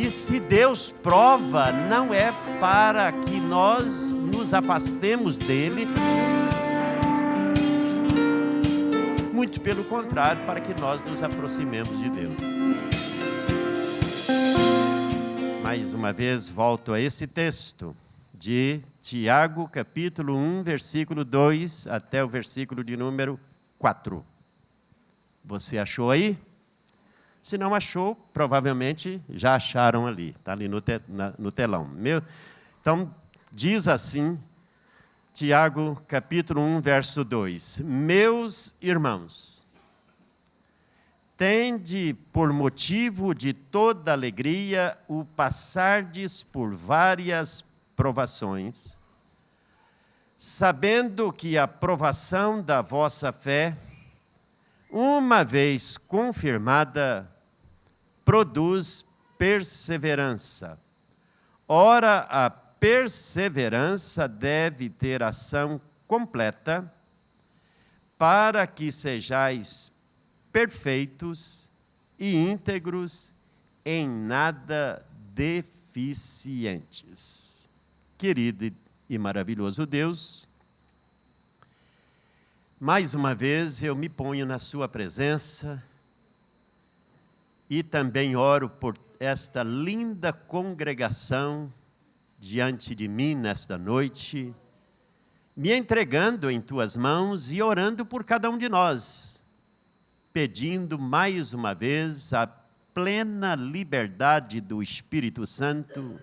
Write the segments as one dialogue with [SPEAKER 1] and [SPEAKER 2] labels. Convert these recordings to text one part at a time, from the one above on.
[SPEAKER 1] E se Deus prova, não é para que nós nos afastemos dele, muito pelo contrário, para que nós nos aproximemos de Deus. Mais uma vez, volto a esse texto de Tiago, capítulo 1, versículo 2, até o versículo de número 4. Você achou aí? Se não achou, provavelmente já acharam ali. Está ali no telão. Então, diz assim, Tiago, capítulo 1, verso 2. Meus irmãos, tende por motivo de toda alegria o passardes por várias provações, sabendo que a provação da vossa fé, uma vez confirmada, produz perseverança. Ora, a perseverança deve ter ação completa, para que sejais perfeitos e íntegros, em nada deficientes. Querido e maravilhoso Deus, mais uma vez eu me ponho na sua presença e também oro por esta linda congregação diante de mim nesta noite, me entregando em tuas mãos e orando por cada um de nós, pedindo mais uma vez a plena liberdade do Espírito Santo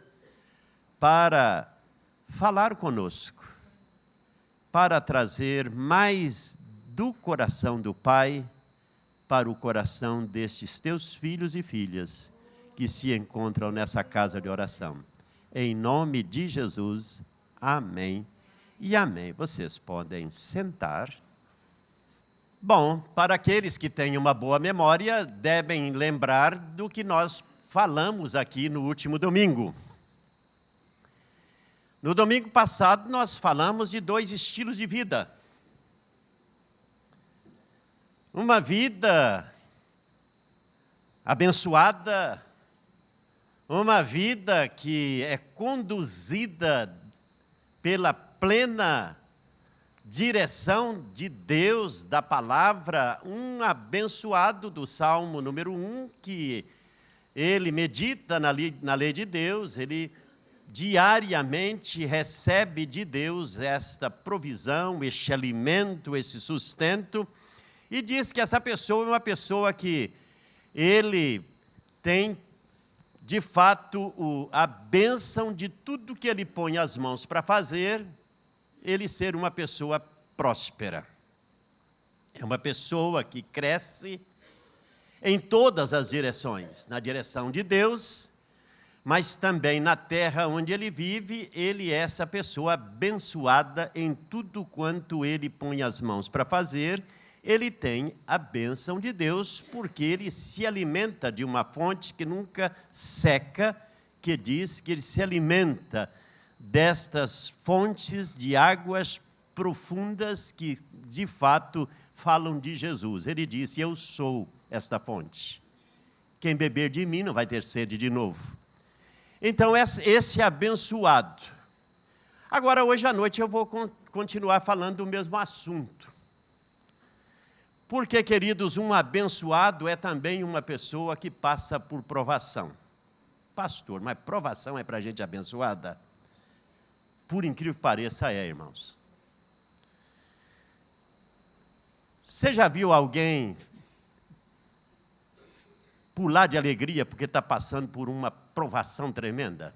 [SPEAKER 1] para falar conosco, para trazer mais do coração do Pai para o coração destes teus filhos e filhas que se encontram nessa casa de oração. Em nome de Jesus, amém e amém. Vocês podem sentar. Bom, para aqueles que têm uma boa memória, devem lembrar do que nós falamos aqui no último domingo. No domingo passado, nós falamos de 2 estilos de vida. Uma vida abençoada, uma vida que é conduzida pela plena direção de Deus, da palavra, um abençoado do Salmo número 1, que ele medita na lei de Deus, ele diariamente recebe de Deus esta provisão, este alimento, esse sustento, e diz que essa pessoa é uma pessoa que ele tem, de fato, a bênção de tudo que ele põe as mãos para fazer, ele ser uma pessoa próspera. É uma pessoa que cresce em todas as direções, na direção de Deus, mas também na terra onde ele vive, ele é essa pessoa abençoada em tudo quanto ele põe as mãos para fazer. Ele tem a bênção de Deus, porque ele se alimenta de uma fonte que nunca seca, que diz que ele se alimenta destas fontes de águas profundas que, de fato, falam de Jesus. Ele disse, eu sou esta fonte. Quem beber de mim não vai ter sede de novo. Então, esse abençoado. Agora, hoje à noite, eu vou continuar falando do mesmo assunto. Porque, queridos, um abençoado é também uma pessoa que passa por provação. Pastor, mas provação é para gente abençoada? Por incrível que pareça, é, irmãos. Você já viu alguém pular de alegria porque está passando por uma provação tremenda?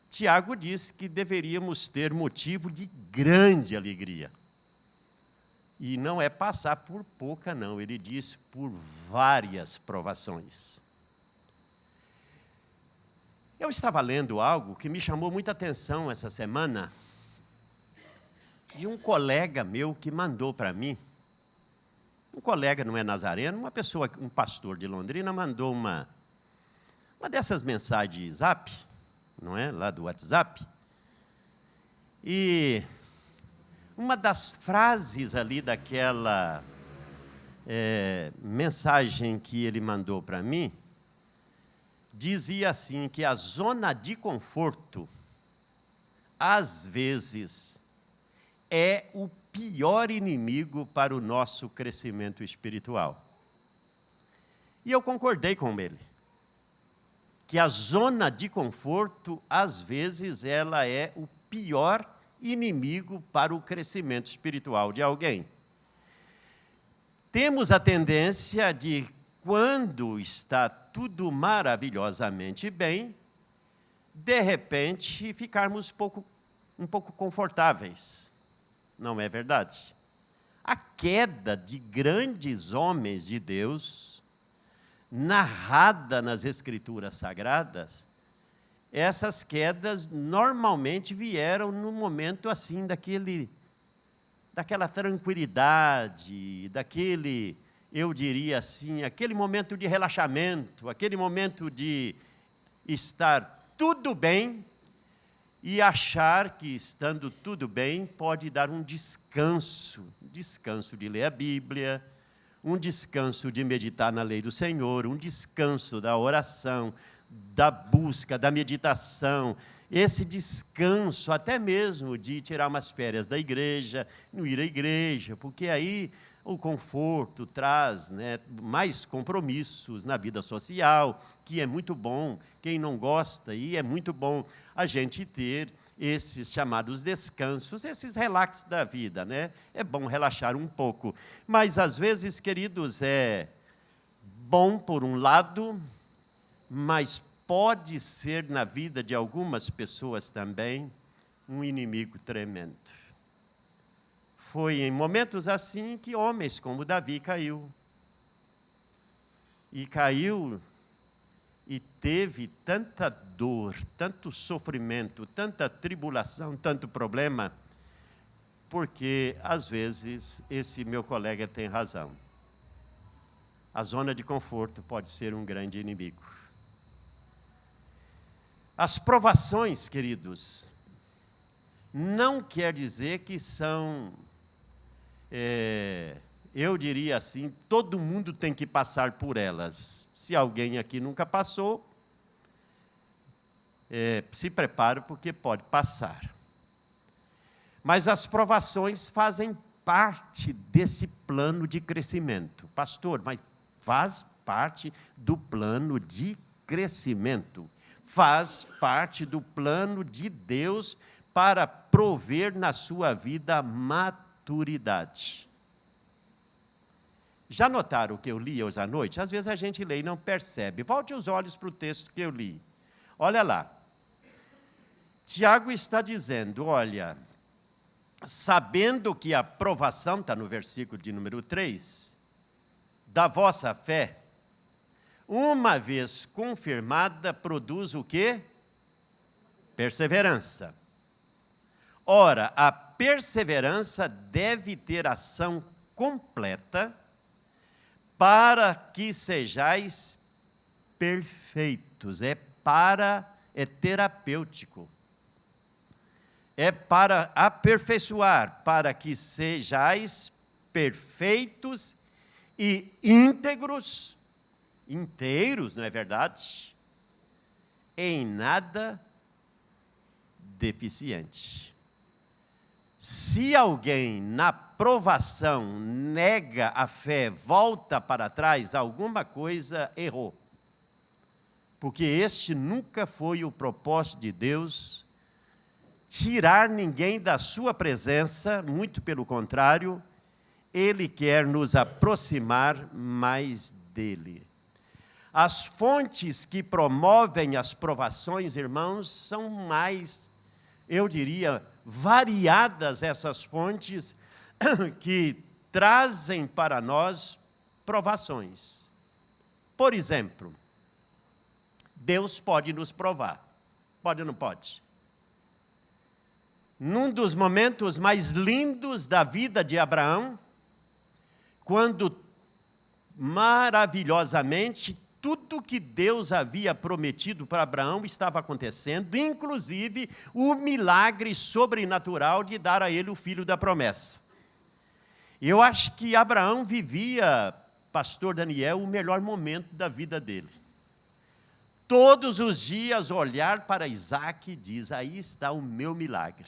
[SPEAKER 1] Tiago diz que deveríamos ter motivo de grande alegria. E não é passar por pouca, não. Ele diz por várias provações. Eu estava lendo algo que me chamou muita atenção essa semana, de um colega meu que mandou para mim. Um colega, não é nazareno, uma pessoa, um pastor de Londrina, mandou uma dessas mensagens de zap, não é? Lá do WhatsApp. E uma das frases ali mensagem que ele mandou para mim, dizia assim, que a zona de conforto, às vezes, é o pior inimigo para o nosso crescimento espiritual. E eu concordei com ele, que a zona de conforto, às vezes, ela é o pior inimigo para o crescimento espiritual de alguém. Temos a tendência de, quando está tudo maravilhosamente bem, de repente ficarmos um pouco confortáveis. Não é verdade? A queda de grandes homens de Deus, narrada nas Escrituras Sagradas, essas quedas normalmente vieram no momento assim, daquela tranquilidade, eu diria assim, aquele momento de relaxamento, aquele momento de estar tudo bem e achar que, estando tudo bem, pode dar um descanso de ler a Bíblia, um descanso de meditar na lei do Senhor, um descanso da oração, da busca, da meditação, esse descanso até mesmo de tirar umas férias da igreja, não ir à igreja, porque aí o conforto traz, mais compromissos na vida social, que é muito bom. Quem não gosta, e é muito bom a gente ter esses chamados descansos, esses relax da vida, É bom relaxar um pouco. Mas, às vezes, queridos, é bom por um lado, mas pode ser, na vida de algumas pessoas também, um inimigo tremendo. Foi em momentos assim que homens como Davi caiu. E caiu e teve tanta dor, tanto sofrimento, tanta tribulação, tanto problema, porque, às vezes, esse meu colega tem razão. A zona de conforto pode ser um grande inimigo. As provações, queridos, não quer dizer que são... eu diria assim, todo mundo tem que passar por elas. Se alguém aqui nunca passou, se prepare, porque pode passar. Mas as provações fazem parte desse plano de crescimento. Pastor, mas faz parte do plano de crescimento. Faz parte do plano de Deus para prover na sua vida maturidade. Já notaram o que eu li hoje à noite? Às vezes a gente lê e não percebe. Volte os olhos para o texto que eu li. Olha lá. Tiago está dizendo, olha, sabendo que a provação, está no versículo de número 3, da vossa fé, uma vez confirmada, produz o quê? Perseverança. Ora, a perseverança deve ter ação completa, para que sejais perfeitos. É terapêutico. É para aperfeiçoar, para que sejais perfeitos e íntegros, inteiros, não é verdade? Em nada deficiente. Se alguém, na provação, nega a fé, volta para trás, alguma coisa errou. Porque este nunca foi o propósito de Deus, tirar ninguém da sua presença, muito pelo contrário, Ele quer nos aproximar mais dEle. As fontes que promovem as provações, irmãos, são mais, eu diria, variadas essas fontes que trazem para nós provações. Por exemplo, Deus pode nos provar. Pode ou não pode? Num dos momentos mais lindos da vida de Abraão, quando maravilhosamente tudo que Deus havia prometido para Abraão estava acontecendo, inclusive o milagre sobrenatural de dar a ele o filho da promessa. Eu acho que Abraão vivia, pastor Daniel, o melhor momento da vida dele. Todos os dias olhar para Isaac e diz, aí está o meu milagre.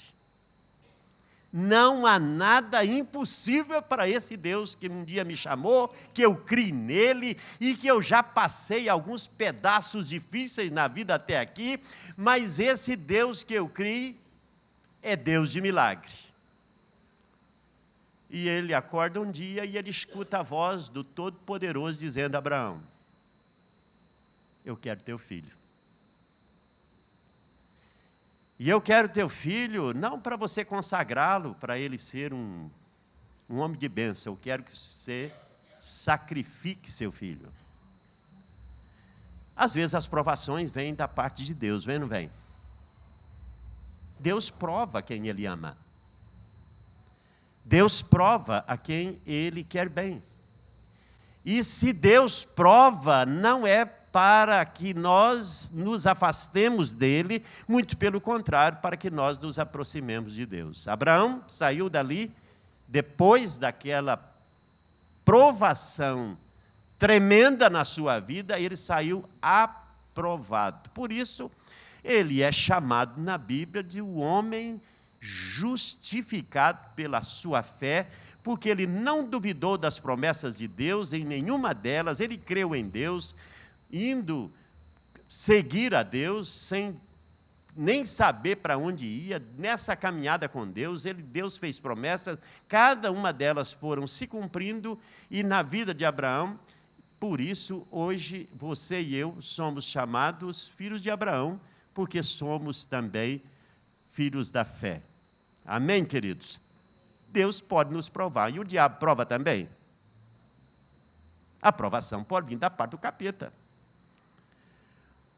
[SPEAKER 1] Não há nada impossível para esse Deus que um dia me chamou, que eu criei nele e que eu já passei alguns pedaços difíceis na vida até aqui, mas esse Deus que eu criei é Deus de milagre. E ele acorda um dia e ele escuta a voz do Todo-Poderoso dizendo, Abraão, eu quero teu filho. E eu quero teu filho, não para você consagrá-lo, para ele ser um homem de bênção. Eu quero que você sacrifique seu filho. Às vezes as provações vêm da parte de Deus, vem ou não vem? Deus prova quem Ele ama. Deus prova a quem Ele quer bem. E se Deus prova, não é para que nós nos afastemos dele, muito pelo contrário, para que nós nos aproximemos de Deus. Abraão saiu dali, depois daquela provação tremenda na sua vida, ele saiu aprovado. Por isso, ele é chamado na Bíblia de um homem justificado pela sua fé, porque ele não duvidou das promessas de Deus, em nenhuma delas, ele creu em Deus, indo seguir a Deus, sem nem saber para onde ia, nessa caminhada com Deus, Deus fez promessas, cada uma delas foram se cumprindo, e na vida de Abraão, por isso, hoje, você e eu somos chamados filhos de Abraão, porque somos também filhos da fé. Amém, queridos? Deus pode nos provar, e o diabo prova também. A provação pode vir da parte do capeta.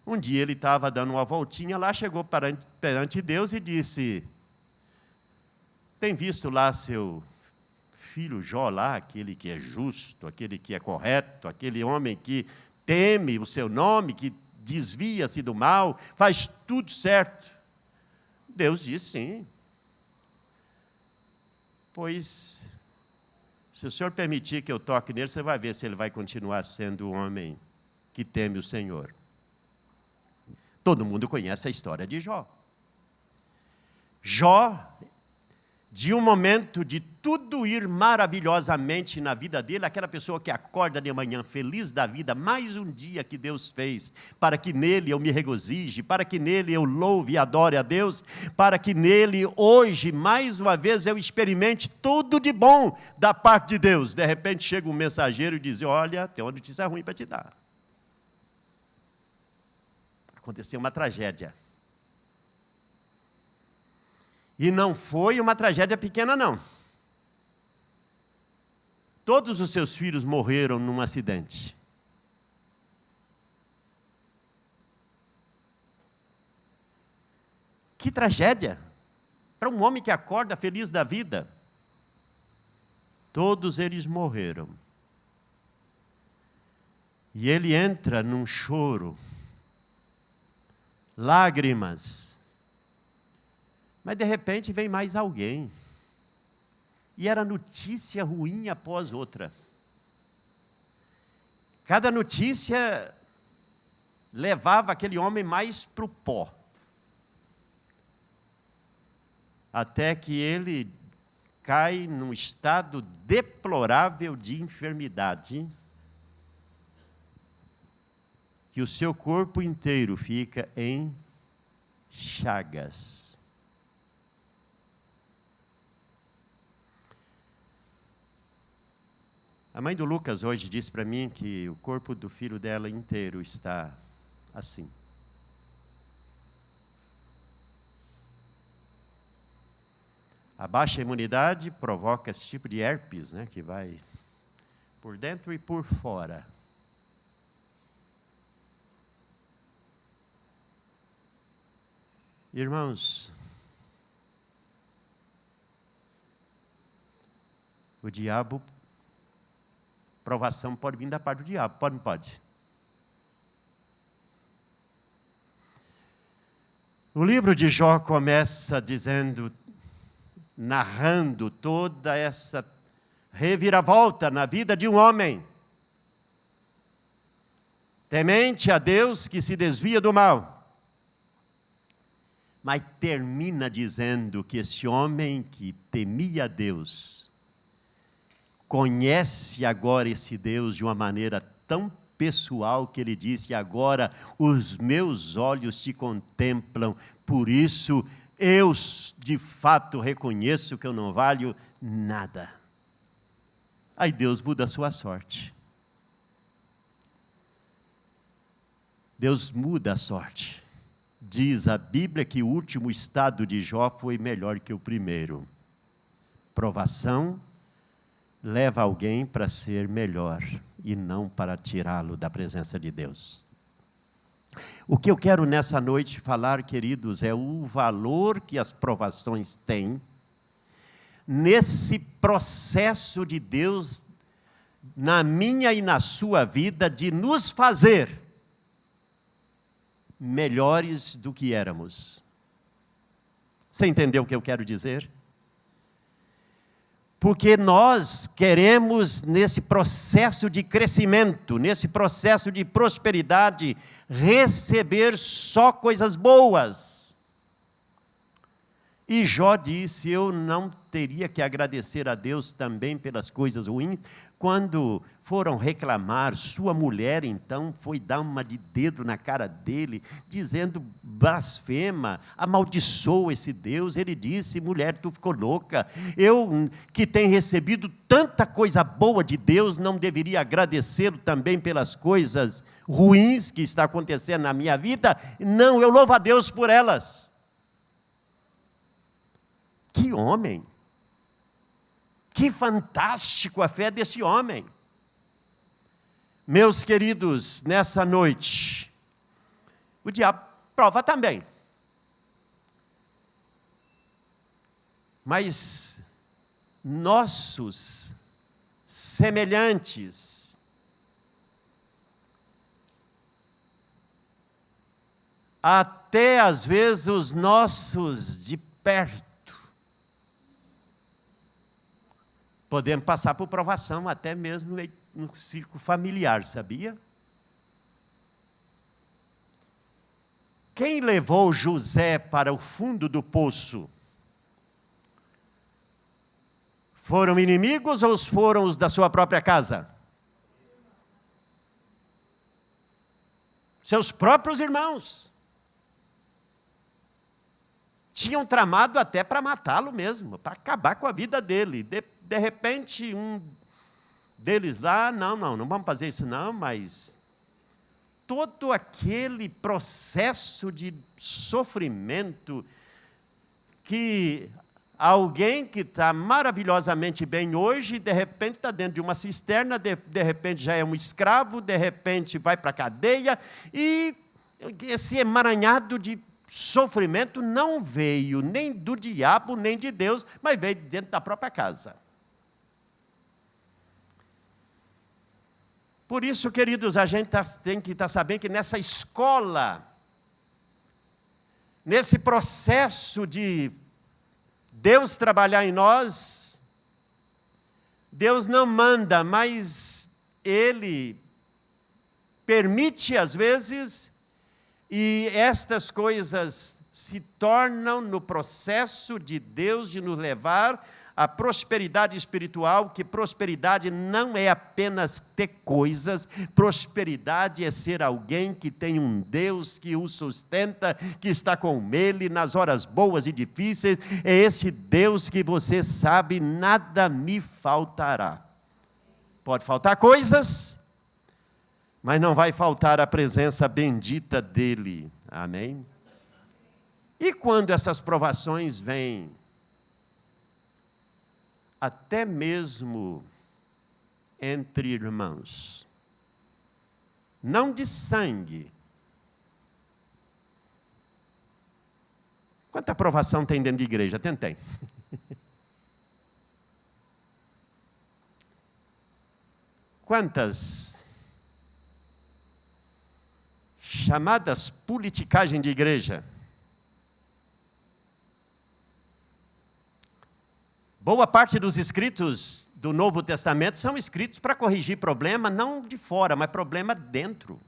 [SPEAKER 1] Um dia ele estava dando uma voltinha lá, chegou perante Deus e disse, tem visto lá seu filho Jó lá, aquele que é justo, aquele que é correto, aquele homem que teme o seu nome, que desvia-se do mal, faz tudo certo? Deus disse sim. Pois, se o Senhor permitir que eu toque nele, você vai ver se ele vai continuar sendo o homem que teme o Senhor. Todo mundo conhece a história de Jó. Jó, de um momento de tudo ir maravilhosamente na vida dele, aquela pessoa que acorda de manhã feliz da vida, mais um dia que Deus fez, para que nele eu me regozije, para que nele eu louve e adore a Deus, para que nele hoje, mais uma vez, eu experimente tudo de bom da parte de Deus. De repente chega um mensageiro e diz, olha, tem uma notícia ruim para te dar. Aconteceu uma tragédia. E não foi uma tragédia pequena, não. Todos os seus filhos morreram num acidente. Que tragédia! Para um homem que acorda feliz da vida. Todos eles morreram. E ele entra num choro, lágrimas. Mas de repente vem mais alguém. E era notícia ruim após outra. Cada notícia levava aquele homem mais para o pó. Até que ele cai num estado deplorável de enfermidade, que o seu corpo inteiro fica em chagas. A mãe do Lucas hoje disse para mim que o corpo do filho dela inteiro está assim. A baixa imunidade provoca esse tipo de herpes, né, que vai por dentro e por fora. Irmãos, o diabo, provação pode vir da parte do diabo, pode ou não pode? O livro de Jó começa dizendo, narrando toda essa reviravolta na vida de um homem, temente a Deus, que se desvia do mal. Mas termina dizendo que esse homem que temia a Deus, conhece agora esse Deus de uma maneira tão pessoal que ele disse: agora os meus olhos te contemplam, por isso eu de fato reconheço que eu não valho nada. Aí Deus muda a sua sorte. Deus muda a sorte. Diz a Bíblia que o último estado de Jó foi melhor que o primeiro. Provação leva alguém para ser melhor e não para tirá-lo da presença de Deus. O que eu quero nessa noite falar, queridos, é o valor que as provações têm nesse processo de Deus na minha e na sua vida de nos fazer melhores do que éramos. Você entendeu o que eu quero dizer? Porque nós queremos, nesse processo de crescimento, nesse processo de prosperidade, receber só coisas boas. E Jó disse: eu não teria que agradecer a Deus também pelas coisas ruins. Quando foram reclamar, sua mulher então foi dar uma de dedo na cara dele, dizendo: blasfema, amaldiçoa esse Deus. Ele disse: mulher, tu ficou louca, eu que tenho recebido tanta coisa boa de Deus, não deveria agradecê-lo também pelas coisas ruins que está acontecendo na minha vida? Não, eu louvo a Deus por elas. Que homem! Que fantástico a fé desse homem. Meus queridos, nessa noite, o diabo prova também. Mas nossos semelhantes, até às vezes os nossos de perto, podemos passar por provação, até mesmo no círculo familiar, sabia? Quem levou José para o fundo do poço? Foram inimigos ou foram os da sua própria casa? Seus próprios irmãos. Tinham tramado até para matá-lo mesmo, para acabar com a vida dele. De repente, um deles lá: não vamos fazer isso não, mas todo aquele processo de sofrimento que alguém que está maravilhosamente bem hoje, de repente está dentro de uma cisterna, de repente já é um escravo, de repente vai para a cadeia, e esse emaranhado de sofrimento não veio nem do diabo, nem de Deus, mas veio dentro da própria casa. Por isso, queridos, a gente tem que estar sabendo que nessa escola, nesse processo de Deus trabalhar em nós, Deus não manda, mas Ele permite às vezes, e estas coisas se tornam no processo de Deus de nos levar à prosperidade espiritual, que prosperidade não é apenas ter coisas, prosperidade é ser alguém que tem um Deus que o sustenta, que está com Ele nas horas boas e difíceis. É esse Deus que você sabe: nada me faltará. Pode faltar coisas, mas não vai faltar a presença bendita dEle. Amém? E quando essas provações vêm, até mesmo entre irmãos, não de sangue. Quanta aprovação tem dentro de igreja? Tem. Quantas chamadas politicagem de igreja? Boa parte dos escritos do Novo Testamento são escritos para corrigir problema, não de fora, mas problema dentro.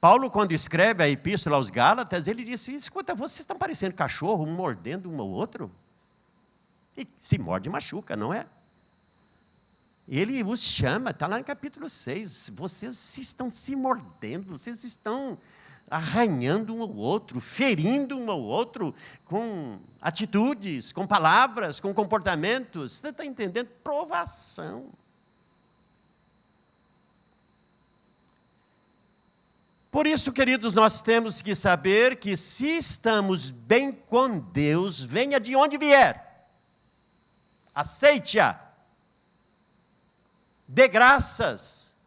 [SPEAKER 1] Paulo, quando escreve a epístola aos Gálatas, ele disse: escuta, vocês estão parecendo cachorro, um mordendo um ao outro? E se morde, machuca, não é? Ele os chama, está lá no capítulo 6, vocês estão se mordendo, vocês estão arranhando um ao outro, ferindo um ao outro, com atitudes, com palavras, com comportamentos. Você está entendendo? Provação. Por isso, queridos, nós temos que saber que se estamos bem com Deus, venha de onde vier, aceite-a, dê graças.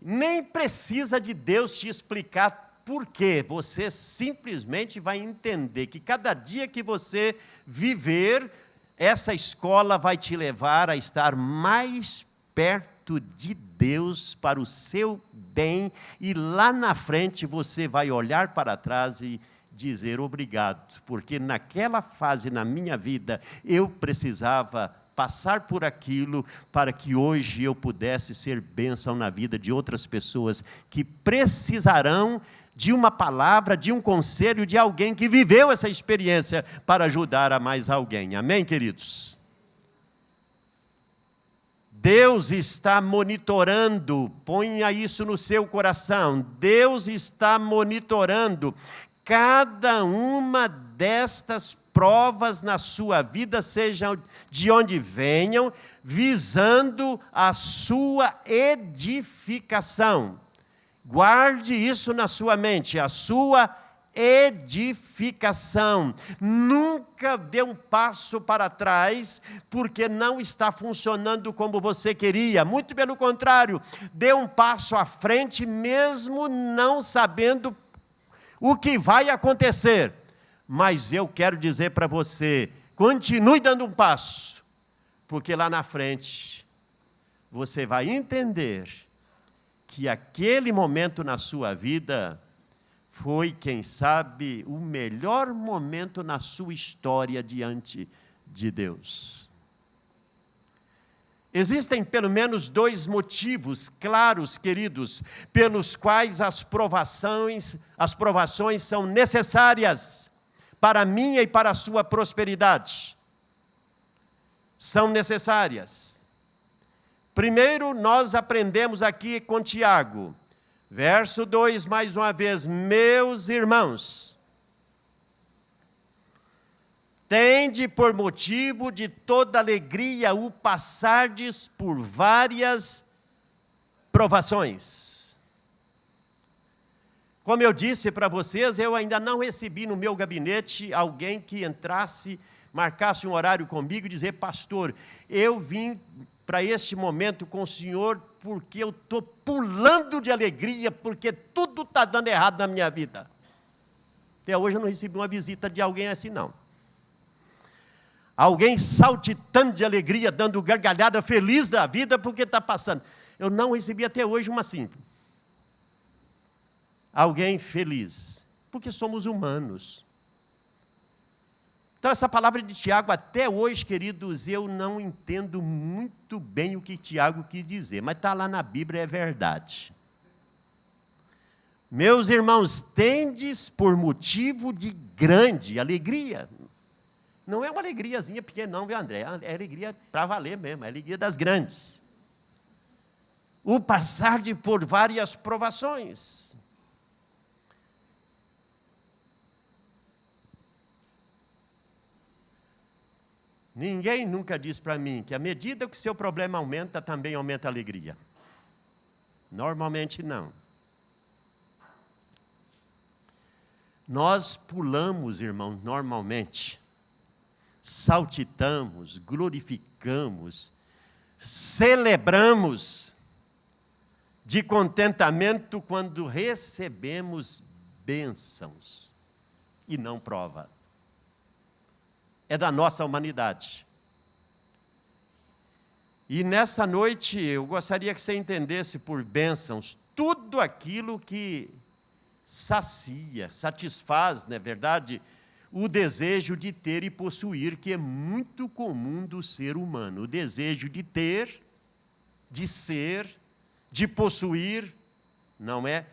[SPEAKER 1] Nem precisa de Deus te explicar por quê, você simplesmente vai entender que cada dia que você viver, essa escola vai te levar a estar mais perto de Deus para o seu bem, e lá na frente você vai olhar para trás e dizer: obrigado, porque naquela fase na minha vida eu precisava passar por aquilo para que hoje eu pudesse ser bênção na vida de outras pessoas que precisarão de uma palavra, de um conselho, de alguém que viveu essa experiência para ajudar a mais alguém. Amém, queridos? Deus está monitorando, ponha isso no seu coração, Deus está monitorando cada uma destas provas na sua vida, sejam de onde venham, visando a sua edificação. Guarde isso na sua mente, a sua edificação. Nunca dê um passo para trás, porque não está funcionando como você queria. Muito pelo contrário, dê um passo à frente, mesmo não sabendo o que vai acontecer. Mas eu quero dizer para você, continue dando um passo, porque lá na frente, você vai entender que aquele momento na sua vida foi, quem sabe, o melhor momento na sua história diante de Deus. Existem pelo menos 2 motivos claros, queridos, pelos quais as provações são necessárias para a minha e para a sua prosperidade. São necessárias. Primeiro, nós aprendemos aqui com Tiago, verso 2, mais uma vez: meus irmãos, tende por motivo de toda alegria o passardes por várias provações. Como eu disse para vocês, eu ainda não recebi no meu gabinete alguém que entrasse, marcasse um horário comigo e dizer: pastor, eu vim para este momento com o senhor porque eu estou pulando de alegria, porque tudo está dando errado na minha vida. Até hoje eu não recebi uma visita de alguém assim, não. Alguém saltitando de alegria, dando gargalhada, feliz da vida porque está passando. Eu não recebi até hoje uma assim. Alguém feliz, porque somos humanos. Então, essa palavra de Tiago, até hoje, queridos, eu não entendo muito bem o que Tiago quis dizer, mas está lá na Bíblia, é verdade. Meus irmãos, tendes por motivo de grande alegria. Não é uma alegriazinha pequena, não, viu, André? É alegria para valer mesmo, é alegria das grandes. O passar por várias provações. Ninguém nunca diz para mim que à medida que o seu problema aumenta, também aumenta a alegria. Normalmente não. Nós pulamos, irmão, normalmente. Saltitamos, glorificamos, celebramos de contentamento quando recebemos bênçãos e não prova. É da nossa humanidade. E nessa noite eu gostaria que você entendesse por bênçãos tudo aquilo que sacia, satisfaz, não é verdade, o desejo de ter e possuir, que é muito comum do ser humano. O desejo de ter, de ser, de possuir, não é?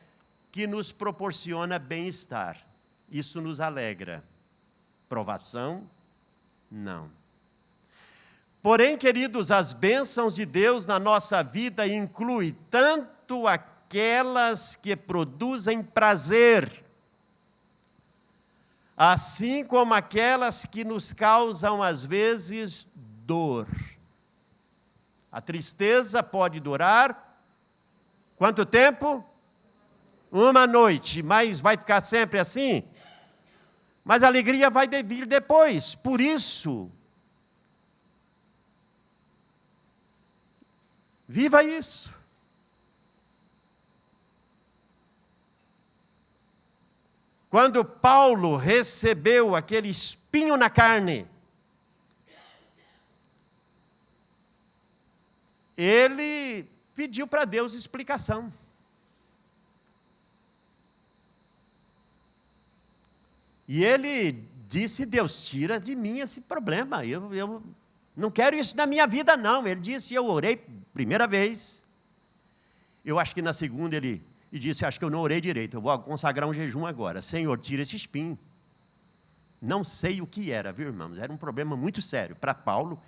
[SPEAKER 1] Que nos proporciona bem-estar. Isso nos alegra. Provação? Não. Porém, queridos, as bênçãos de Deus na nossa vida incluem tanto aquelas que produzem prazer, assim como aquelas que nos causam, às vezes, dor. A tristeza pode durar quanto tempo? Uma noite, mas vai ficar sempre assim? Mas a alegria vai vir depois. Por isso, viva isso. Quando Paulo recebeu aquele espinho na carne, ele pediu para Deus explicação. E ele disse: Deus, tira de mim esse problema, eu não quero isso na minha vida não. Ele disse, eu orei primeira vez, eu acho que na segunda ele disse, acho que eu não orei direito, eu vou consagrar um jejum agora. Senhor, tira esse espinho. Não sei o que era, viu, irmãos? Era um problema muito sério para Paulo,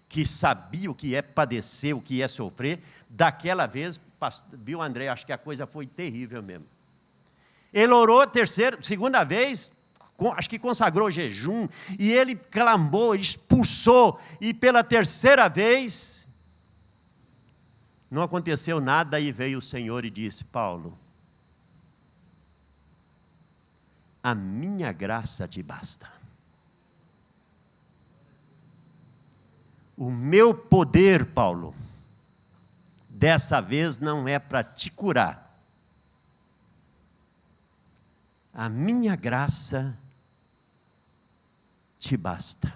[SPEAKER 1] que sabia o que é padecer, o que é sofrer. Daquela vez, viu, André, acho que a coisa foi terrível mesmo. Ele orou segunda vez, acho que consagrou jejum, e ele clamou, expulsou, e pela terceira vez, não aconteceu nada, e veio o Senhor e disse, Paulo, a minha graça te basta. O meu poder, Paulo, dessa vez não é para te curar. A minha graça te basta.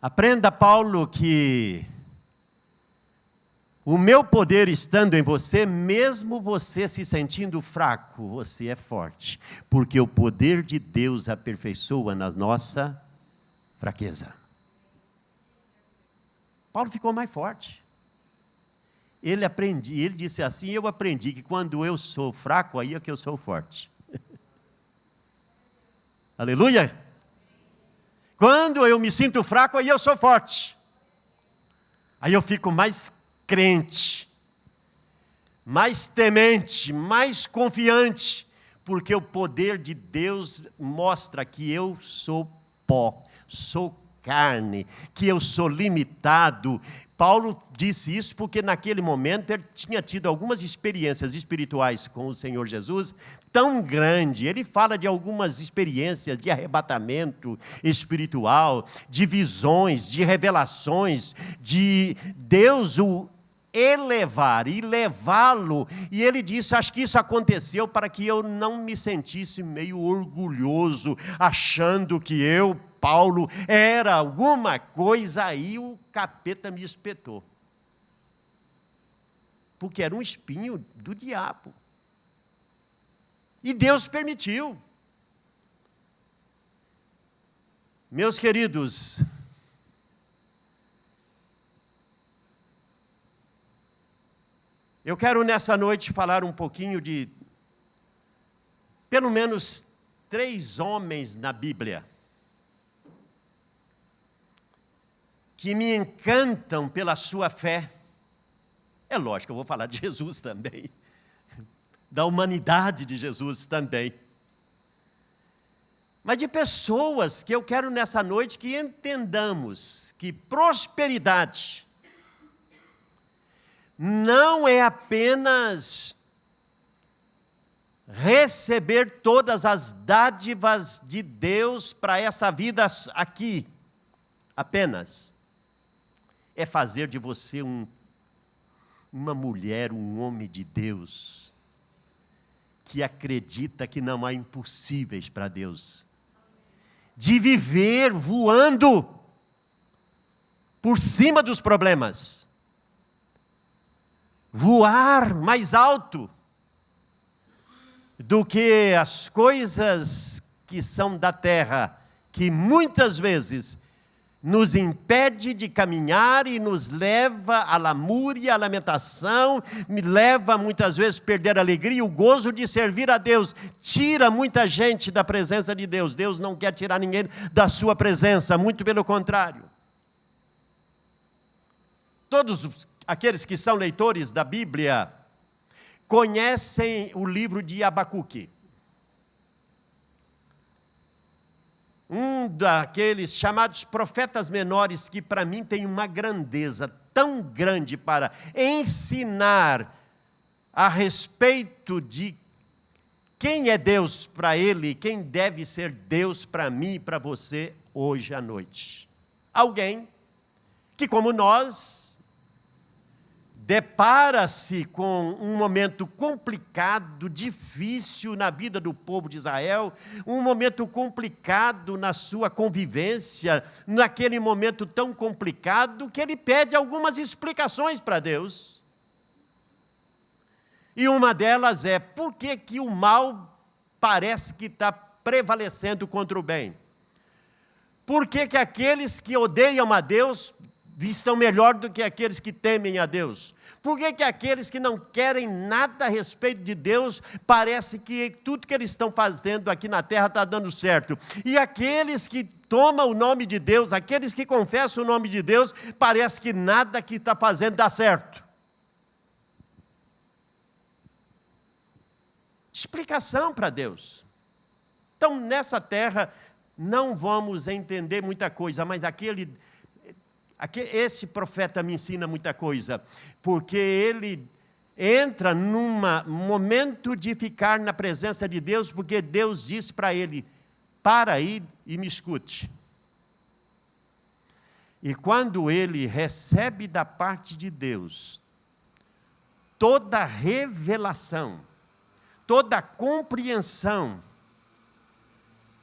[SPEAKER 1] Aprenda, Paulo, que o meu poder estando em você, mesmo você se sentindo fraco, você é forte, porque o poder de Deus aperfeiçoa na nossa fraqueza. Paulo ficou mais forte. Ele disse assim, eu aprendi que quando eu sou fraco, aí é que eu sou forte. Aleluia! Quando eu me sinto fraco, aí eu sou forte. Aí eu fico mais crente, mais temente, mais confiante, porque o poder de Deus mostra que eu sou pó, sou carne, que eu sou limitado. Paulo disse isso porque naquele momento ele tinha tido algumas experiências espirituais com o Senhor Jesus tão grande. Ele fala de algumas experiências de arrebatamento espiritual, de visões, de revelações, de Deus o elevar e levá-lo. E ele disse, acho que isso aconteceu para que eu não me sentisse meio orgulhoso, achando que eu, Paulo, era alguma coisa, aí o capeta me espetou. Porque era um espinho do diabo. E Deus permitiu. Meus queridos, eu quero nessa noite falar um pouquinho de, pelo menos, 3 homens na Bíblia que me encantam pela sua fé. É lógico, eu vou falar de Jesus também, da humanidade de Jesus também. Mas de pessoas que eu quero nessa noite que entendamos que prosperidade não é apenas receber todas as dádivas de Deus para essa vida aqui, apenas. É fazer de você uma mulher, um homem de Deus, que acredita que não há impossíveis para Deus. De viver voando por cima dos problemas. Voar mais alto do que as coisas que são da terra, que muitas vezes nos impede de caminhar e nos leva à lamúria, à lamentação, me leva muitas vezes a perder a alegria, o gozo de servir a Deus, tira muita gente da presença de Deus. Deus não quer tirar ninguém da sua presença, muito pelo contrário. Todos aqueles que são leitores da Bíblia conhecem o livro de Abacuque. Um daqueles chamados profetas menores que para mim tem uma grandeza tão grande para ensinar a respeito de quem é Deus para ele, quem deve ser Deus para mim e para você hoje à noite. Alguém que, como nós, depara-se com um momento complicado, difícil na vida do povo de Israel, um momento complicado na sua convivência, naquele momento tão complicado que ele pede algumas explicações para Deus. E uma delas é, por que que o mal parece que está prevalecendo contra o bem? Por que que aqueles que odeiam a Deus estão melhor do que aqueles que temem a Deus? Por que que aqueles que não querem nada a respeito de Deus, parece que tudo que eles estão fazendo aqui na terra está dando certo? E aqueles que tomam o nome de Deus, aqueles que confessam o nome de Deus, parece que nada que está fazendo dá certo. Explicação para Deus. Então, nessa terra, não vamos entender muita coisa, mas esse profeta me ensina muita coisa, porque ele entra num momento de ficar na presença de Deus, porque Deus disse para ele, para aí e me escute. E quando ele recebe da parte de Deus toda a revelação, toda a compreensão,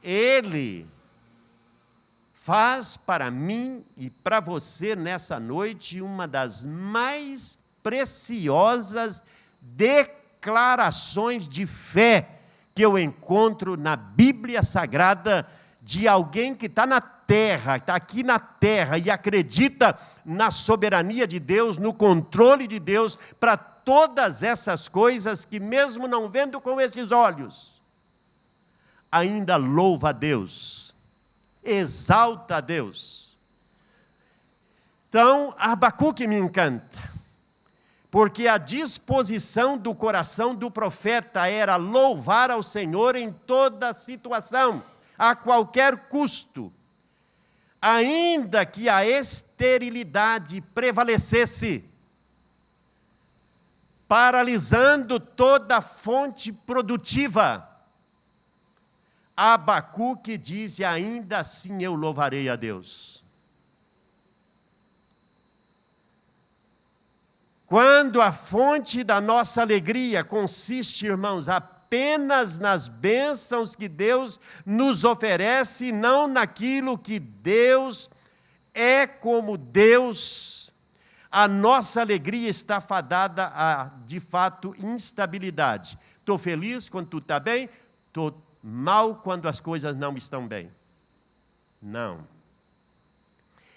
[SPEAKER 1] ele faz para mim e para você nessa noite uma das mais preciosas declarações de fé que eu encontro na Bíblia Sagrada, de alguém que está na terra, está aqui na terra e acredita na soberania de Deus, no controle de Deus para todas essas coisas que, mesmo não vendo com esses olhos, ainda louva a Deus, exalta a Deus. Então, Abacuque me encanta, porque a disposição do coração do profeta era louvar ao Senhor em toda situação, a qualquer custo, ainda que a esterilidade prevalecesse, paralisando toda a fonte produtiva. Abacuque diz, e ainda assim eu louvarei a Deus. Quando a fonte da nossa alegria consiste, irmãos, apenas nas bênçãos que Deus nos oferece, não naquilo que Deus é como Deus, a nossa alegria está fadada a, de fato, instabilidade. Estou feliz quando tudo está bem, estou mal quando as coisas não estão bem. Não.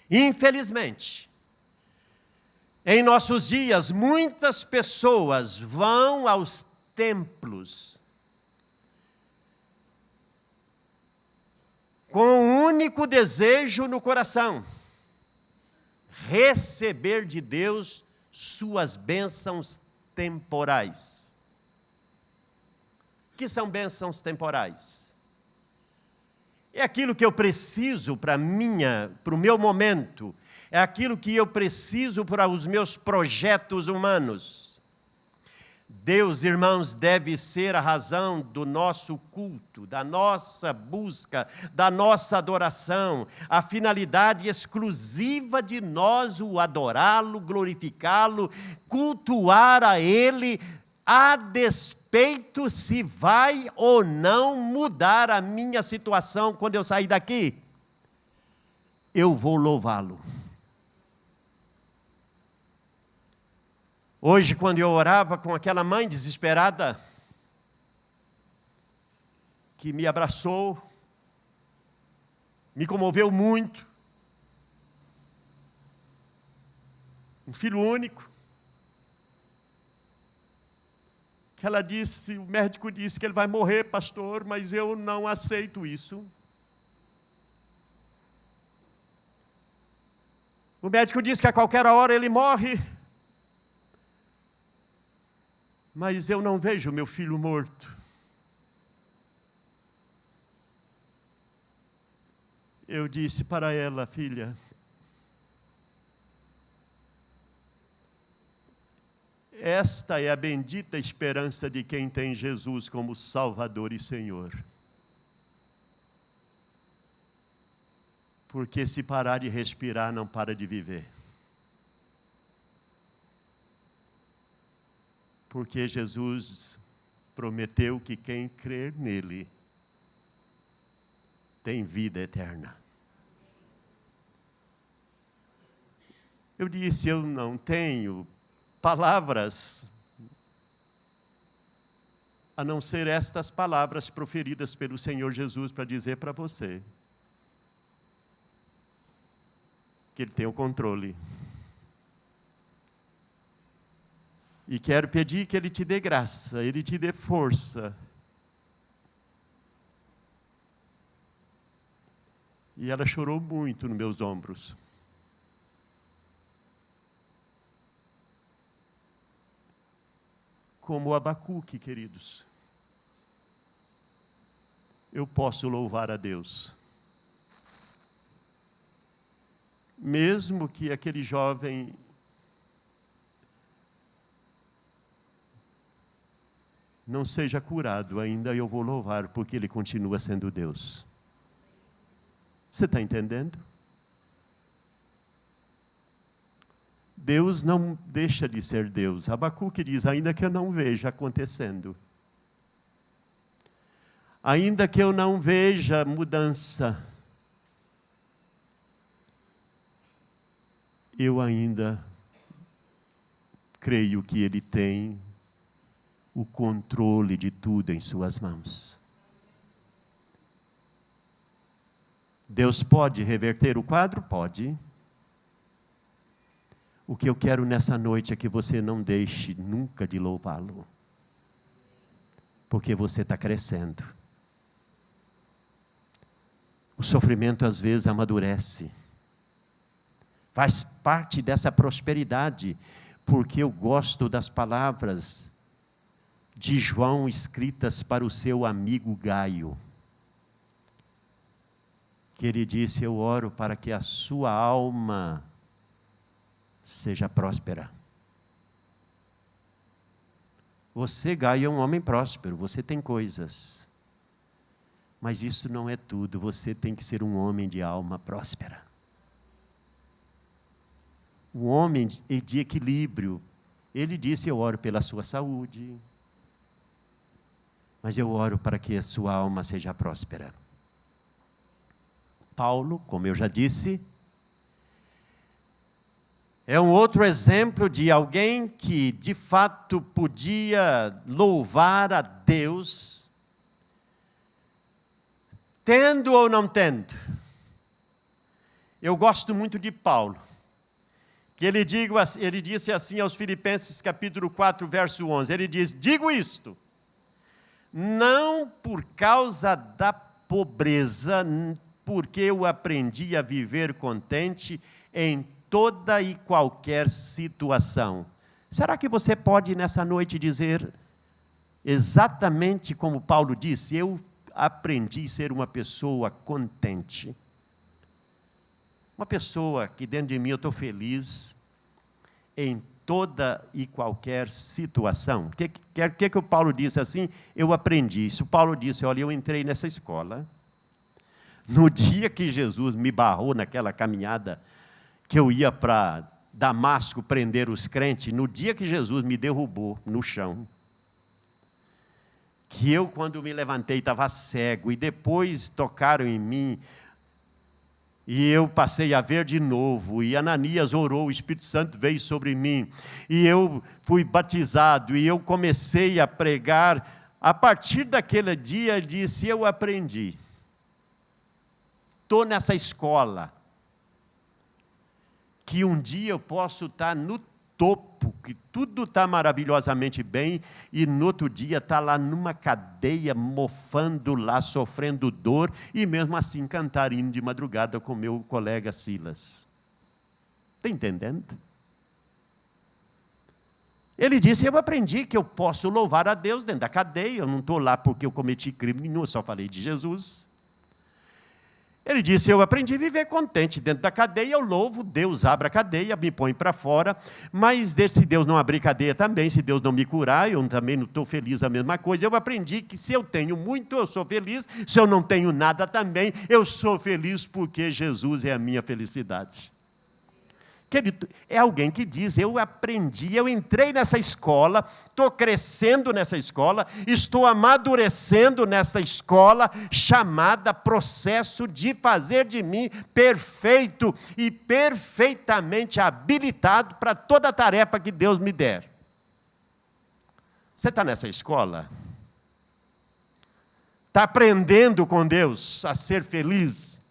[SPEAKER 1] Infelizmente, em nossos dias, muitas pessoas vão aos templos com um único desejo no coração: receber de Deus suas bênçãos temporais. O que são bênçãos temporais? É aquilo que eu preciso para o meu momento, é aquilo que eu preciso para os meus projetos humanos. Deus, irmãos, deve ser a razão do nosso culto, da nossa busca, da nossa adoração, a finalidade exclusiva de nós o adorá-lo, glorificá-lo, cultuar a Ele, a despeito se vai ou não mudar a minha situação quando eu sair daqui. Eu vou louvá-lo. Hoje, quando eu orava com aquela mãe desesperada, que me abraçou, Me comoveu muito. Um filho único. Que ela disse, o médico disse que ele vai morrer, pastor, mas eu não aceito isso. O médico disse que a qualquer hora ele morre. Mas eu não vejo meu filho morto. Eu disse para ela, filha, esta é a bendita esperança de quem tem Jesus como Salvador e Senhor. Porque se parar de respirar, não para de viver. Porque Jesus prometeu que quem crer nele tem vida eterna. Eu disse, eu não tenho palavras, a não ser estas palavras proferidas pelo Senhor Jesus para dizer para você que Ele tem o controle. E quero pedir que Ele te dê graça, Ele te dê força. E ela chorou muito nos meus ombros. Como Abacuque, queridos. Eu posso louvar a Deus. Mesmo que aquele jovem não seja curado ainda, eu vou louvar, porque ele continua sendo Deus. Você está entendendo? Deus não deixa de ser Deus. Abacuque diz, ainda que eu não veja acontecendo. Ainda que eu não veja mudança. Eu ainda creio que Ele tem o controle de tudo em suas mãos. Deus pode reverter o quadro? Pode. O que eu quero nessa noite é que você não deixe nunca de louvá-lo. Porque você está crescendo. O sofrimento às vezes amadurece. Faz parte dessa prosperidade. Porque eu gosto das palavras de João escritas para o seu amigo Gaio. Que ele disse, eu oro para que a sua alma seja próspera. Você, Gaio, é um homem próspero, você tem coisas. Mas isso não é tudo, você tem que ser um homem de alma próspera. Um homem de equilíbrio. Ele disse, eu oro pela sua saúde. Mas eu oro para que a sua alma seja próspera. Paulo, como eu já disse, é um outro exemplo de alguém que de fato podia louvar a Deus, tendo ou não tendo. Eu gosto muito de Paulo, que ele disse assim aos Filipenses capítulo 4, verso 11, ele diz, digo isto, não por causa da pobreza, porque eu aprendi a viver contente em toda e qualquer situação. Será que você pode nessa noite dizer exatamente como Paulo disse, eu aprendi a ser uma pessoa contente. Uma pessoa que dentro de mim eu estou feliz em toda e qualquer situação. O que o Paulo disse assim? Eu aprendi isso. Paulo disse, olha, eu entrei nessa escola. No dia que Jesus me barrou naquela caminhada, que eu ia para Damasco prender os crentes, no dia que Jesus me derrubou no chão, que eu, quando me levantei, estava cego, e depois tocaram em mim, e eu passei a ver de novo, e Ananias orou, o Espírito Santo veio sobre mim, e eu fui batizado, e eu comecei a pregar. A partir daquele dia, ele disse, eu aprendi estou nessa escola, que um dia eu posso estar no topo, que tudo está maravilhosamente bem, e no outro dia está lá numa cadeia, mofando lá, sofrendo dor, e mesmo assim cantar hino de madrugada com meu colega Silas. Está entendendo? Ele disse, eu aprendi que eu posso louvar a Deus dentro da cadeia, eu não estou lá porque eu cometi crime nenhum, eu só falei de Jesus. Ele disse, eu aprendi a viver contente dentro da cadeia, eu louvo, Deus abre a cadeia, me põe para fora, mas se Deus não abrir cadeia também, se Deus não me curar, eu também não estou feliz a mesma coisa. Eu aprendi que se eu tenho muito, eu sou feliz, se eu não tenho nada também, eu sou feliz porque Jesus é a minha felicidade. Querido, é alguém que diz, eu aprendi, eu entrei nessa escola, estou crescendo nessa escola, estou amadurecendo nessa escola, chamada processo de fazer de mim perfeito e perfeitamente habilitado para toda a tarefa que Deus me der. Você está nessa escola? Está aprendendo com Deus a ser feliz?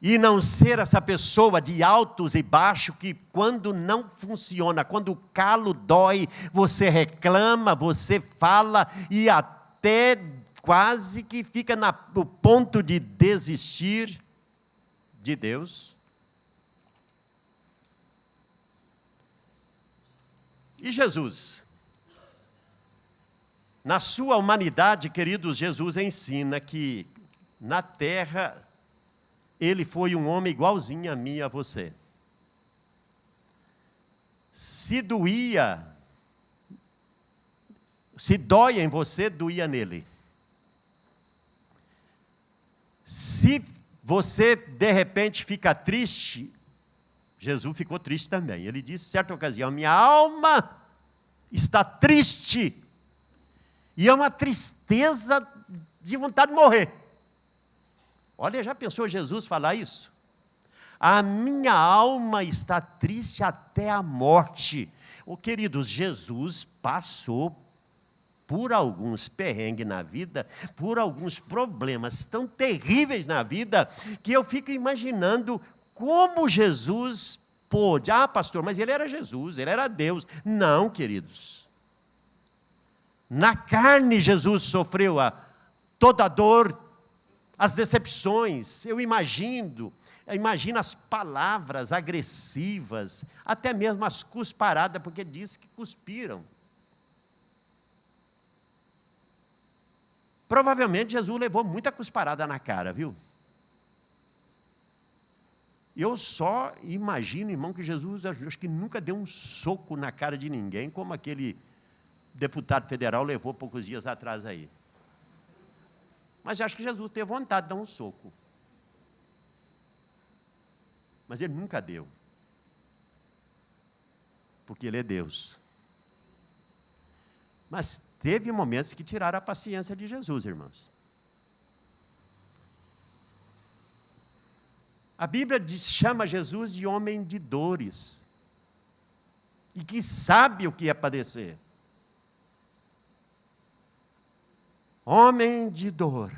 [SPEAKER 1] E não ser essa pessoa de altos e baixos que quando não funciona, quando o calo dói, você reclama, você fala e até quase que fica no ponto de desistir de Deus. E Jesus? Na sua humanidade, queridos, Jesus ensina que na terra ele foi um homem igualzinho a mim e a você. Se dói em você, doía nele. Se você, de repente, fica triste, Jesus ficou triste também. Ele disse, certa ocasião, minha alma está triste. E é uma tristeza de vontade de morrer. Olha, já pensou Jesus falar isso? A minha alma está triste até a morte. Oh, queridos, Jesus passou por alguns perrengues na vida, por alguns problemas tão terríveis na vida, que eu fico imaginando como Jesus pôde. Ah, pastor, mas ele era Jesus, ele era Deus. Não, queridos. Na carne Jesus sofreu toda a dor, as decepções. Eu imagino as palavras agressivas, até mesmo as cusparadas, porque diz que cuspiram. Provavelmente Jesus levou muita cusparada na cara, viu? Eu só imagino, irmão, que Jesus, acho que nunca deu um soco na cara de ninguém, como aquele deputado federal levou poucos dias atrás aí. Mas eu acho que Jesus teve vontade de dar um soco. Mas ele nunca deu. Porque ele é Deus. Mas teve momentos que tiraram a paciência de Jesus, irmãos. A Bíblia chama Jesus de homem de dores. E que sabe o que é padecer. Homem de dor.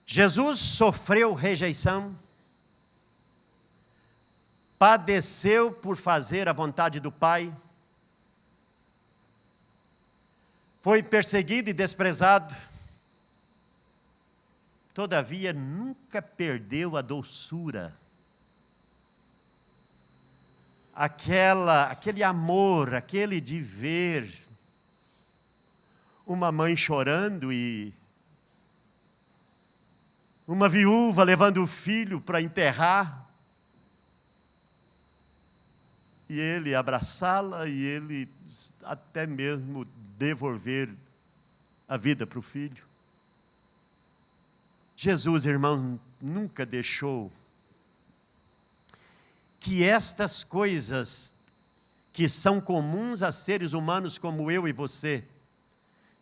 [SPEAKER 1] Jesus sofreu rejeição, padeceu por fazer a vontade do Pai, foi perseguido e desprezado, todavia nunca perdeu a doçura, aquele amor, aquele de ver uma mãe chorando e uma viúva levando o filho para enterrar, e ele abraçá-la e ele até mesmo devolver a vida para o filho. Jesus, irmão, nunca deixou que estas coisas que são comuns a seres humanos como eu e você,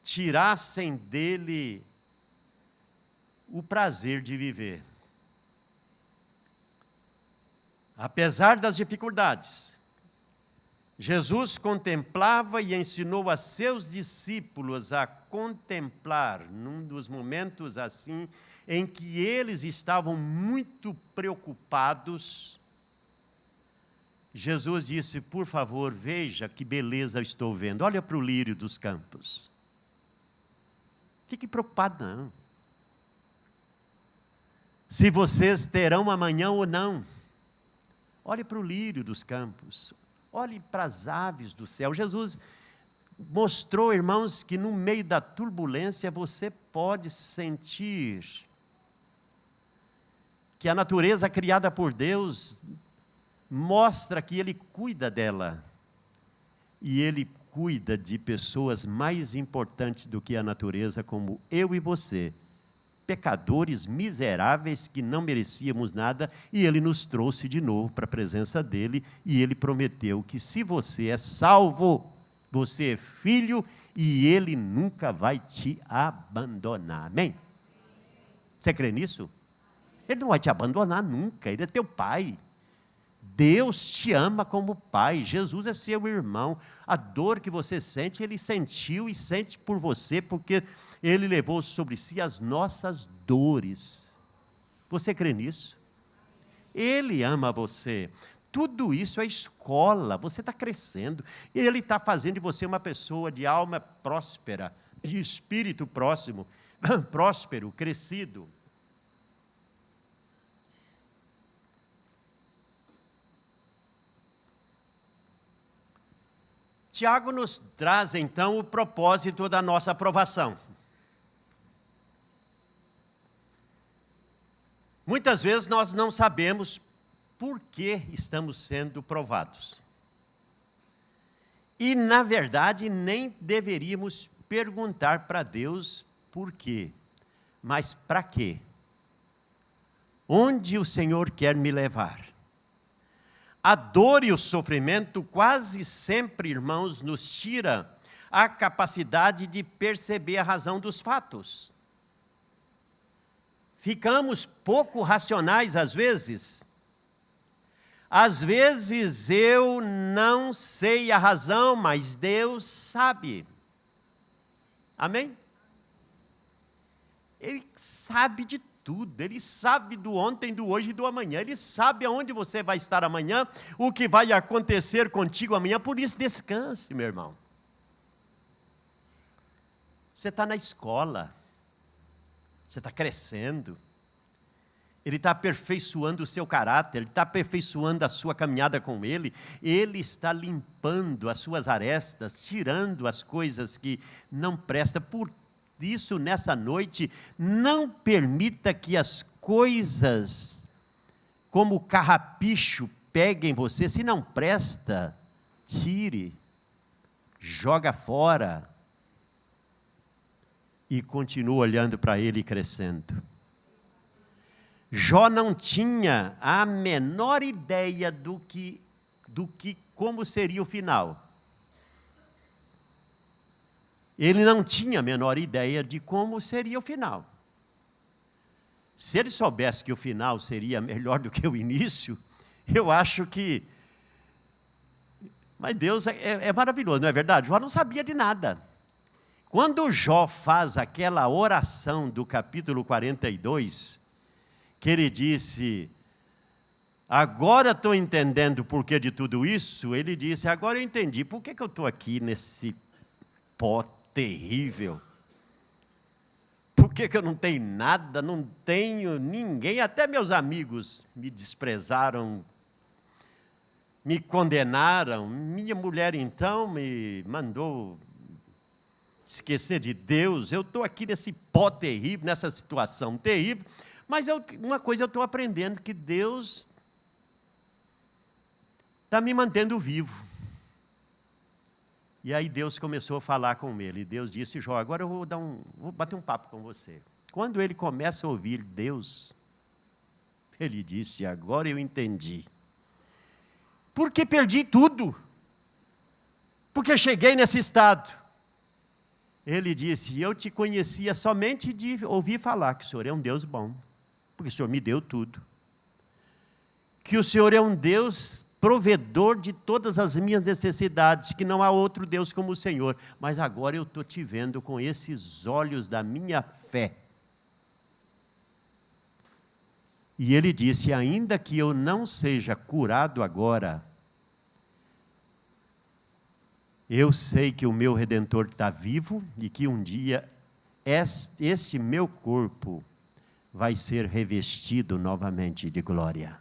[SPEAKER 1] tirassem dele o prazer de viver. Apesar das dificuldades, Jesus contemplava e ensinou a seus discípulos a contemplar, num dos momentos assim, em que eles estavam muito preocupados. Jesus disse: por favor, veja que beleza eu estou vendo, olha para o lírio dos campos. Fique preocupado não. Se vocês terão amanhã ou não, olhe para o lírio dos campos, olhe para as aves do céu. Jesus mostrou, irmãos, que no meio da turbulência você pode sentir que a natureza criada por Deus mostra que Ele cuida dela. E Ele cuida de pessoas mais importantes do que a natureza, como eu e você. Pecadores miseráveis que não merecíamos nada, e Ele nos trouxe de novo para a presença dEle, e Ele prometeu que se você é salvo, você é filho, e Ele nunca vai te abandonar. Amém? Você crê nisso? Ele não vai te abandonar nunca, Ele é teu Pai. Deus te ama como Pai, Jesus é seu irmão. A dor que você sente, Ele sentiu e sente por você, porque Ele levou sobre si as nossas dores. Você crê nisso? Ele ama você. Tudo isso é escola, você está crescendo. Ele está fazendo de você uma pessoa de alma próspera, de espírito próximo, próspero, crescido. Tiago nos traz, então, o propósito da nossa aprovação. Muitas vezes nós não sabemos por que estamos sendo provados. E, na verdade, nem deveríamos perguntar para Deus por quê, mas para quê? Onde o Senhor quer me levar? A dor e o sofrimento quase sempre, irmãos, nos tira a capacidade de perceber a razão dos fatos. Ficamos pouco racionais às vezes. Às vezes eu não sei a razão, mas Deus sabe. Amém? Ele sabe de tudo, Ele sabe do ontem, do hoje e do amanhã. Ele sabe aonde você vai estar amanhã, o que vai acontecer contigo amanhã. Por isso descanse, meu irmão. Você está na escola, você está crescendo, Ele está aperfeiçoando o seu caráter, Ele está aperfeiçoando a sua caminhada com Ele, Ele está limpando as suas arestas, tirando as coisas que não prestam. Por isso, nessa noite, não permita que as coisas, como carrapicho, peguem você. Se não presta, tire, joga fora e continua olhando para Ele e crescendo. Jó não tinha a menor ideia como seria o final. Ele não tinha a menor ideia de como seria o final. Se ele soubesse que o final seria melhor do que o início, eu acho que... Mas Deus é maravilhoso, não é verdade? Jó não sabia de nada. Quando Jó faz aquela oração do capítulo 42, que ele disse: agora estou entendendo o porquê de tudo isso, ele disse: agora eu entendi, por que eu estou aqui nesse pó terrível? Por que eu não tenho nada, não tenho ninguém? Até meus amigos me desprezaram, me condenaram. Minha mulher, então, me mandou esquecer de Deus. Eu estou aqui nesse pó terrível, nessa situação terrível. Mas uma coisa eu estou aprendendo, que Deus está me mantendo vivo. E aí Deus começou a falar com ele. Deus disse: Jó, agora eu vou bater um papo com você. Quando ele começa a ouvir Deus, ele disse: agora eu entendi. Porque perdi tudo. Porque cheguei nesse estado. Ele disse: eu te conhecia somente de ouvir falar que o Senhor é um Deus bom. Porque o Senhor me deu tudo. que o Senhor é um Deus provedor de todas as minhas necessidades, que não há outro Deus como o Senhor. Mas agora eu estou te vendo com esses olhos da minha fé. E ele disse: ainda que eu não seja curado agora, eu sei que o meu Redentor está vivo e que um dia este meu corpo vai ser revestido novamente de glória.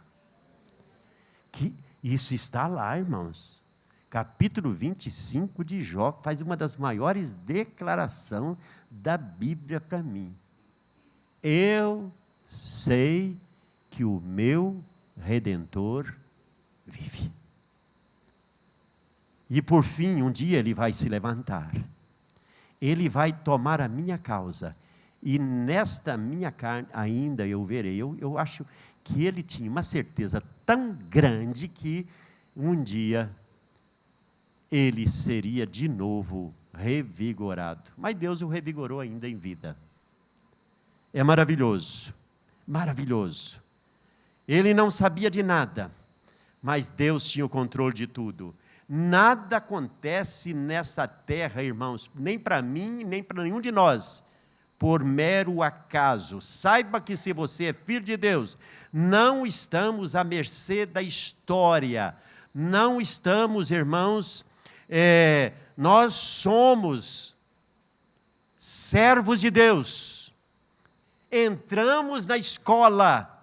[SPEAKER 1] Isso está lá, irmãos. Capítulo 25 de Jó faz uma das maiores declarações da Bíblia para mim. Eu sei que o meu Redentor vive. E por fim, um dia ele vai se levantar. Ele vai tomar a minha causa. E nesta minha carne ainda eu verei. Eu acho que ele tinha uma certeza tão grande que um dia ele seria de novo revigorado. Mas Deus o revigorou ainda em vida. É maravilhoso, maravilhoso. Ele não sabia de nada, mas Deus tinha o controle de tudo. Nada acontece nessa terra, irmãos, nem para mim, nem para nenhum de nós, por mero acaso. Saiba que se você é filho de Deus, não estamos à mercê da história. Não estamos, irmãos, nós somos servos de Deus. Entramos na escola.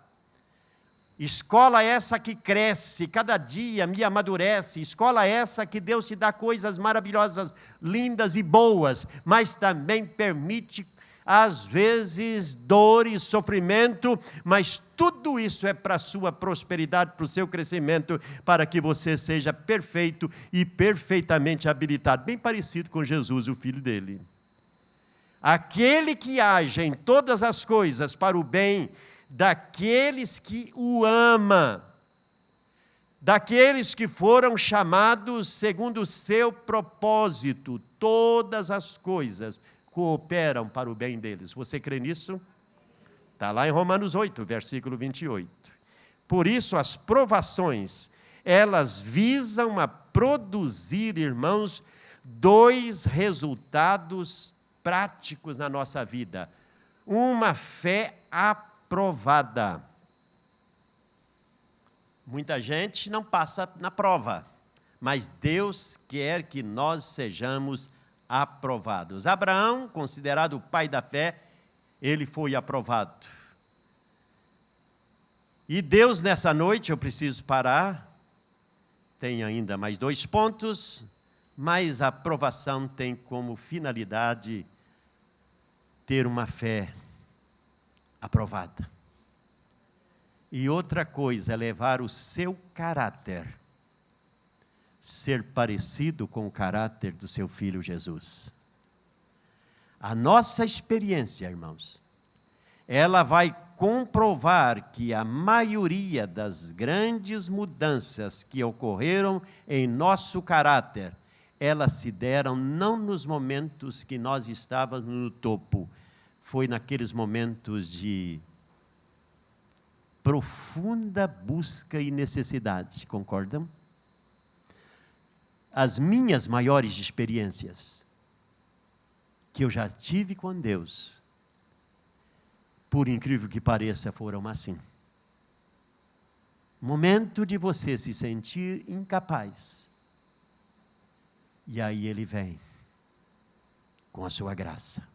[SPEAKER 1] Escola essa que cresce, cada dia me amadurece. Escola essa que Deus te dá coisas maravilhosas, lindas e boas, mas também permite, às vezes, dor e sofrimento, mas tudo isso é para a sua prosperidade, para o seu crescimento, para que você seja perfeito e perfeitamente habilitado, bem parecido com Jesus, o Filho dele. Aquele que age em todas as coisas para o bem daqueles que o ama, daqueles que foram chamados segundo o seu propósito, todas as coisas cooperam para o bem deles. Você crê nisso? Está lá em Romanos 8, versículo 28. Por isso as provações, elas visam a produzir, irmãos, dois resultados práticos na nossa vida. Uma fé aprovada. Muita gente não passa na prova, mas Deus quer que nós sejamos aprovados. Abraão, considerado o pai da fé, ele foi aprovado. E Deus, nessa noite, eu preciso parar, tem ainda mais 2 pontos, mas a aprovação tem como finalidade ter uma fé aprovada. E outra coisa é levar o seu caráter, ser parecido com o caráter do seu Filho Jesus. A nossa experiência, irmãos, ela vai comprovar que a maioria das grandes mudanças que ocorreram em nosso caráter, elas se deram não nos momentos que nós estávamos no topo, foi naqueles momentos de profunda busca e necessidade, concordam? As minhas maiores experiências que eu já tive com Deus, por incrível que pareça, foram assim. Momento de você se sentir incapaz. E aí Ele vem com a sua graça.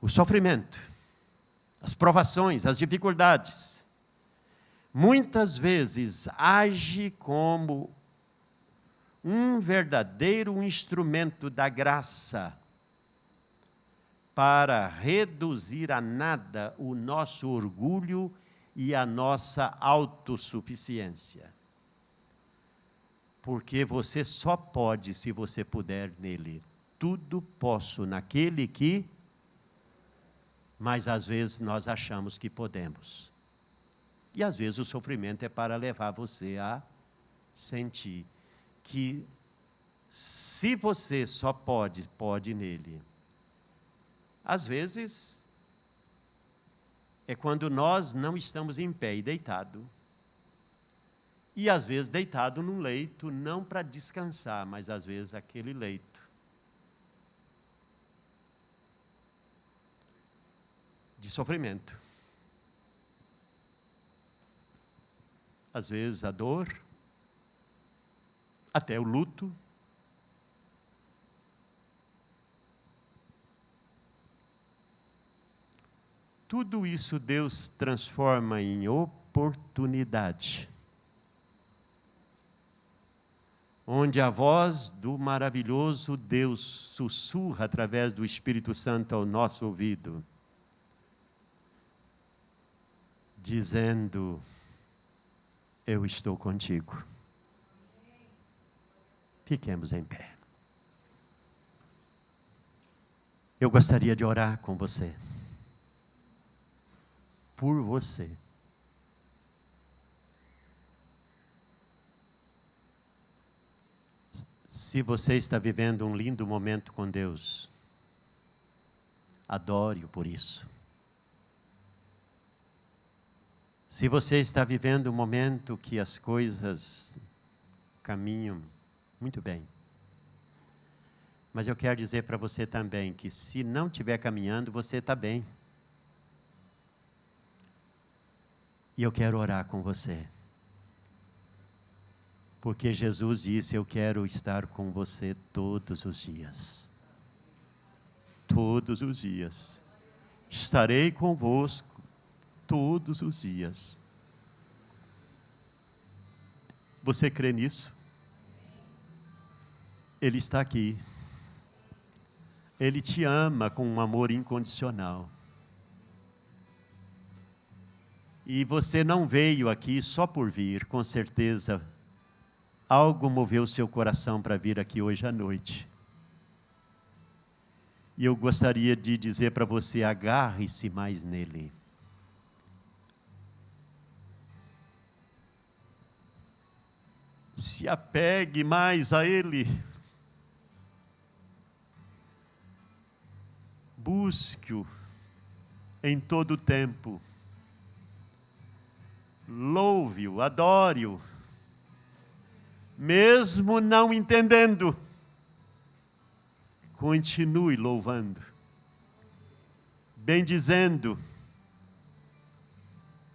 [SPEAKER 1] O sofrimento, as provações, as dificuldades, muitas vezes age como um verdadeiro instrumento da graça para reduzir a nada o nosso orgulho e a nossa autossuficiência. Porque você só pode se você puder nele. Tudo posso naquele que... Mas às vezes nós achamos que podemos. E às vezes o sofrimento é para levar você a sentir que se você só pode nele. Às vezes é quando nós não estamos em pé e deitado. E às vezes deitado num leito, não para descansar, mas às vezes aquele leito de sofrimento. Às vezes a dor, até o luto. Tudo isso Deus transforma em oportunidade. Onde a voz do maravilhoso Deus sussurra através do Espírito Santo ao nosso ouvido, dizendo: eu estou contigo. Fiquemos em pé. Eu gostaria de orar com você. Por você. Se você está vivendo um lindo momento com Deus, adore-o por isso. Se você está vivendo um momento que as coisas caminham muito bem, mas eu quero dizer para você também que se não estiver caminhando, você está bem. E eu quero orar com você. Porque Jesus disse: eu quero estar com você todos os dias. Todos os dias. Estarei convosco todos os dias. Você crê nisso? Ele está aqui. Ele te ama com um amor incondicional. E você não veio aqui só por vir, com certeza. Algo moveu seu coração para vir aqui hoje à noite. E eu gostaria de dizer para você: agarre-se mais nele. Se apegue mais a ele. Busque-o em todo o tempo. Louve-o, adore-o. Mesmo não entendendo, continue louvando, bendizendo,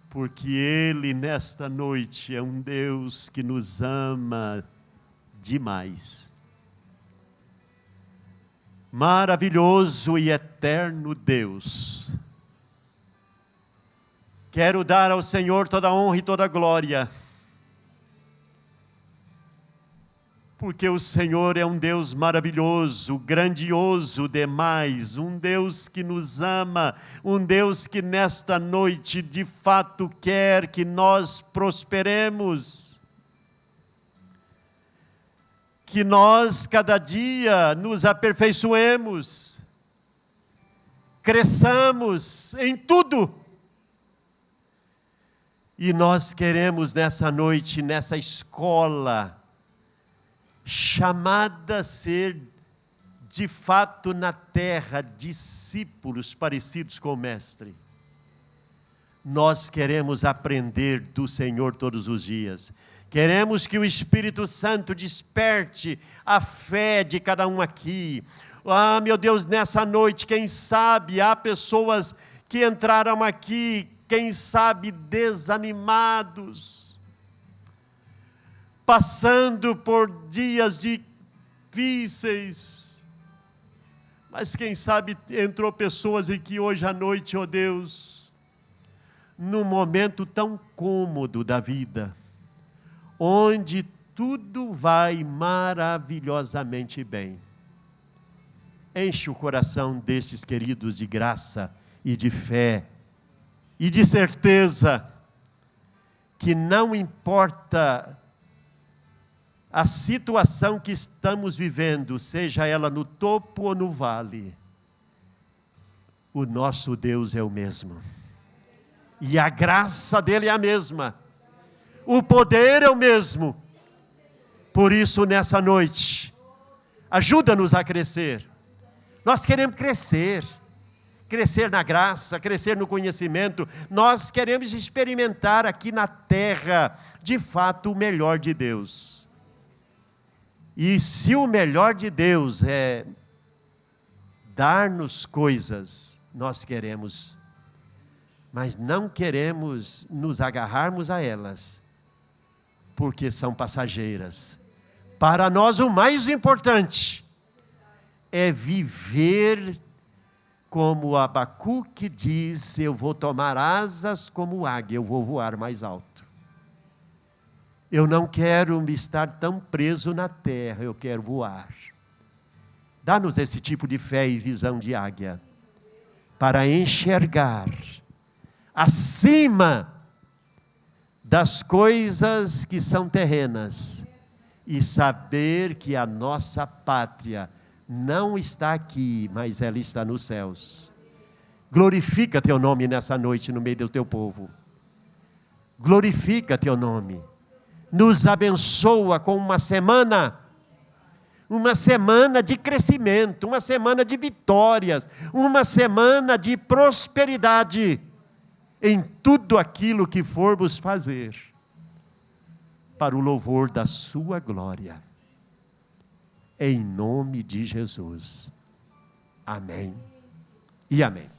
[SPEAKER 1] porque Ele nesta noite é um Deus que nos ama demais. Maravilhoso e eterno Deus. Quero dar ao Senhor toda a honra e toda a glória, porque o Senhor é um Deus maravilhoso, grandioso demais, um Deus que nos ama, um Deus que nesta noite de fato quer que nós prosperemos, que nós cada dia nos aperfeiçoemos, cresçamos em tudo. E nós queremos nessa noite, nessa escola, chamada a ser, de fato, na terra, discípulos parecidos com o Mestre. Nós queremos aprender do Senhor todos os dias. Queremos que o Espírito Santo desperte a fé de cada um aqui. Ah, meu Deus, nessa noite, quem sabe há pessoas que entraram aqui, quem sabe desanimados, passando por dias difíceis, mas quem sabe entrou pessoas em que hoje à noite, ó Deus, num momento tão cômodo da vida, onde tudo vai maravilhosamente bem, enche o coração desses queridos de graça e de fé e de certeza que não importa a situação que estamos vivendo, seja ela no topo ou no vale, o nosso Deus é o mesmo. E a graça dele é a mesma. O poder é o mesmo. Por isso, nessa noite, ajuda-nos a crescer. Nós queremos crescer. crescer na graça, crescer no conhecimento. Nós queremos experimentar aqui na terra, de fato, o melhor de Deus. E se o melhor de Deus é dar-nos coisas, nós queremos, mas não queremos nos agarrarmos a elas, porque são passageiras. Para nós o mais importante é viver como Abacuque diz: eu vou tomar asas como águia, eu vou voar mais alto. Eu não quero me estar tão preso na terra, eu quero voar. Dá-nos esse tipo de fé e visão de águia, para enxergar acima das coisas que são terrenas, e saber que a nossa pátria não está aqui, mas ela está nos céus. Glorifica teu nome nessa noite no meio do teu povo. Glorifica teu nome. Nos abençoa com uma semana de crescimento, uma semana de vitórias, uma semana de prosperidade em tudo aquilo que formos fazer, para o louvor da sua glória. Em nome de Jesus. Amém e amém.